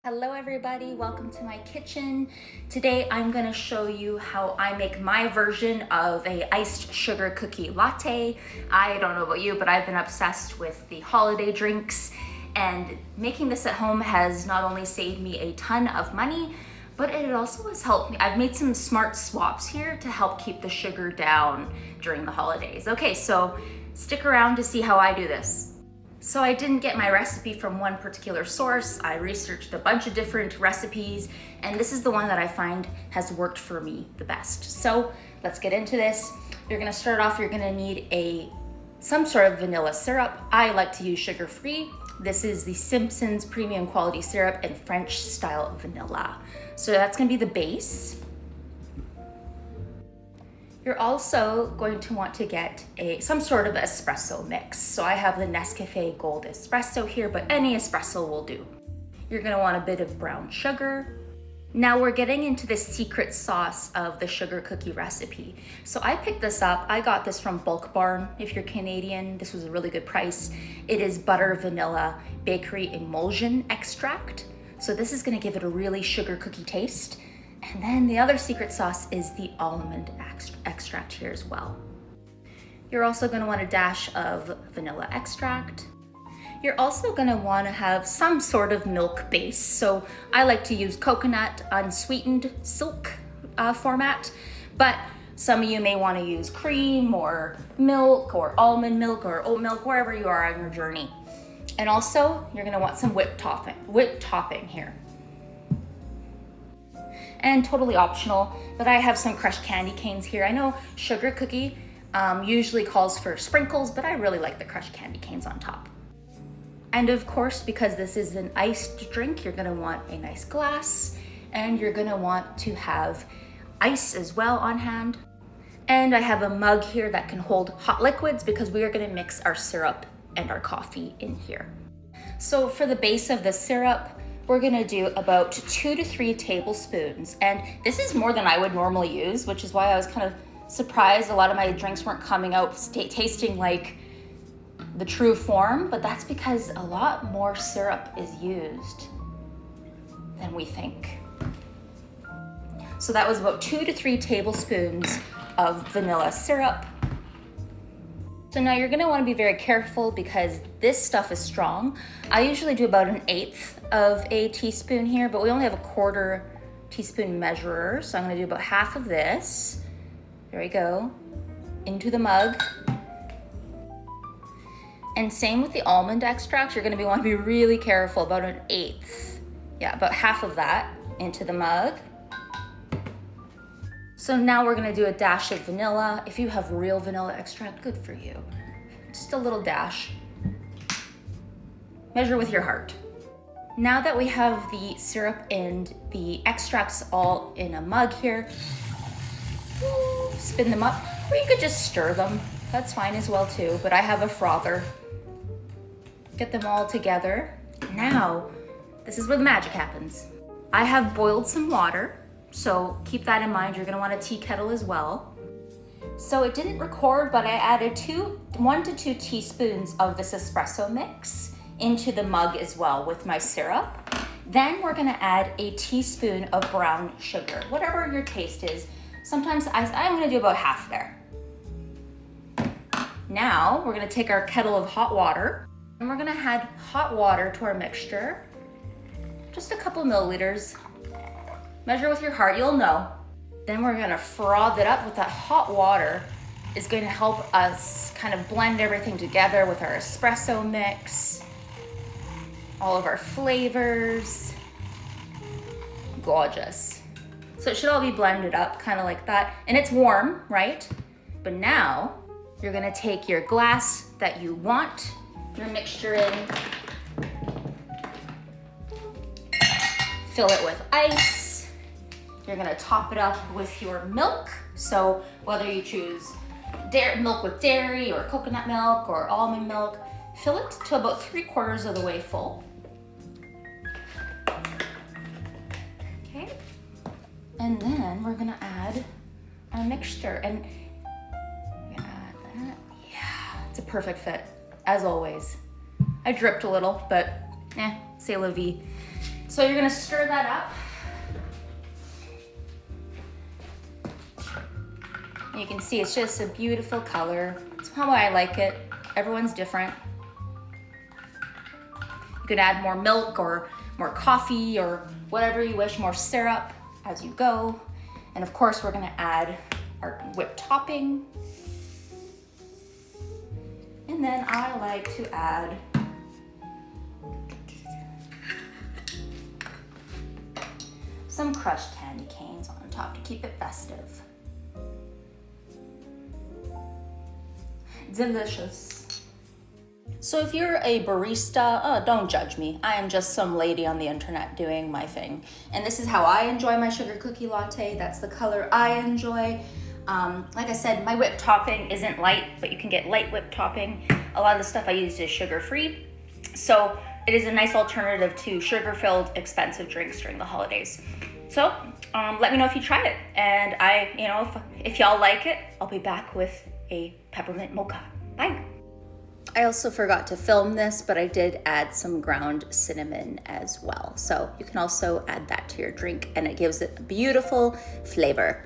Hello everybody, welcome to my kitchen. Today I'm going to show you how I make my version of a iced sugar cookie latte. I don't know about you, but I've been obsessed with the holiday drinks, and making this at home has not only saved me a ton of money, but it also has helped me. I've made some smart swaps here to help keep the sugar down during the holidays. Okay, so stick around to see how I do this. So I didn't get my recipe from one particular source. I researched a bunch of different recipes, and this is the one that I find has worked for me the best. So let's get into this. You're gonna start off, you're gonna need some sort of vanilla syrup. I like to use sugar-free. This is the Simpson's premium quality syrup and French style vanilla. So that's gonna be the base. You're also going to want to get some sort of espresso mix. So I have the Nescafe Gold Espresso here, but any espresso will do. You're gonna want a bit of brown sugar. Now we're getting into the secret sauce of the sugar cookie recipe. So I picked this up, I got this from Bulk Barn. If you're Canadian, this was a really good price. It is butter vanilla bakery emulsion extract. So this is gonna give it a really sugar cookie taste. And then the other secret sauce is the almond extract here as well. You're also going to want a dash of vanilla extract. You're also going to want to have some sort of milk base. So I like to use coconut unsweetened silk format, but some of you may want to use cream or milk or almond milk or oat milk, wherever you are on your journey. And also you're going to want some whipped topping here. And totally optional, but I have some crushed candy canes here. I know sugar cookie usually calls for sprinkles, but I really like the crushed candy canes on top. And of course, because this is an iced drink, you're gonna want a nice glass, and you're gonna want to have ice as well on hand. And I have a mug here that can hold hot liquids because we are gonna mix our syrup and our coffee in here. So for the base of the syrup, we're gonna do about 2 to 3 tablespoons. And this is more than I would normally use, which is why I was kind of surprised a lot of my drinks weren't coming out tasting like the true form, but that's because a lot more syrup is used than we think. So that was about 2 to 3 tablespoons of vanilla syrup. So now you're gonna wanna be very careful because this stuff is strong. I usually do about 1/8 of a teaspoon here, but we only have a 1/4 teaspoon measurer. So I'm gonna do about half of this. There we go, into the mug. And same with the almond extract, you're gonna wanna be really careful, about 1/8. Yeah, about half of that into the mug. So now we're gonna do a dash of vanilla. If you have real vanilla extract, good for you. Just a little dash. Measure with your heart. Now that we have the syrup and the extracts all in a mug here, spin them up, or you could just stir them. That's fine as well too, but I have a frother. Get them all together. Now, this is where the magic happens. I have boiled some water. So keep that in mind, you're gonna want a tea kettle as well. So it didn't record, but I added 1 to 2 teaspoons of this espresso mix into the mug as well with my syrup. Then we're gonna add a teaspoon of brown sugar, whatever your taste is. Sometimes I'm gonna do about half there. Now we're gonna take our kettle of hot water and we're gonna add hot water to our mixture. Just a couple milliliters. Measure with your heart, you'll know. Then we're gonna froth it up with that hot water. It's going to help us kind of blend everything together with our espresso mix, all of our flavors. Gorgeous. So it should all be blended up kind of like that. And it's warm, right? But now you're gonna take your glass that you want your mixture in, fill it with ice. You're gonna top it up with your milk. So whether you choose milk with dairy or coconut milk or almond milk, fill it to about 3/4 of the way full. Okay. And then we're gonna add our mixture. And we're gonna add that. Yeah, it's a perfect fit, as always. I dripped a little, but c'est la vie. So you're gonna stir that up. And you can see it's just a beautiful color. It's how I like it. Everyone's different. You could add more milk or more coffee or whatever you wish, more syrup as you go. And of course, we're gonna add our whipped topping. And then I like to add some crushed candy canes on top to keep it festive. Delicious. So if you're a barista, don't judge me. I am just some lady on the internet doing my thing. And this is how I enjoy my sugar cookie latte. That's the color I enjoy. Like I said, my whipped topping isn't light, but you can get light whipped topping. A lot of the stuff I use is sugar-free. So it is a nice alternative to sugar-filled, expensive drinks during the holidays. So let me know if you try it. And if y'all like it, I'll be back with a peppermint mocha. Bye. I also forgot to film this, but I did add some ground cinnamon as well. So you can also add that to your drink and it gives it a beautiful flavor.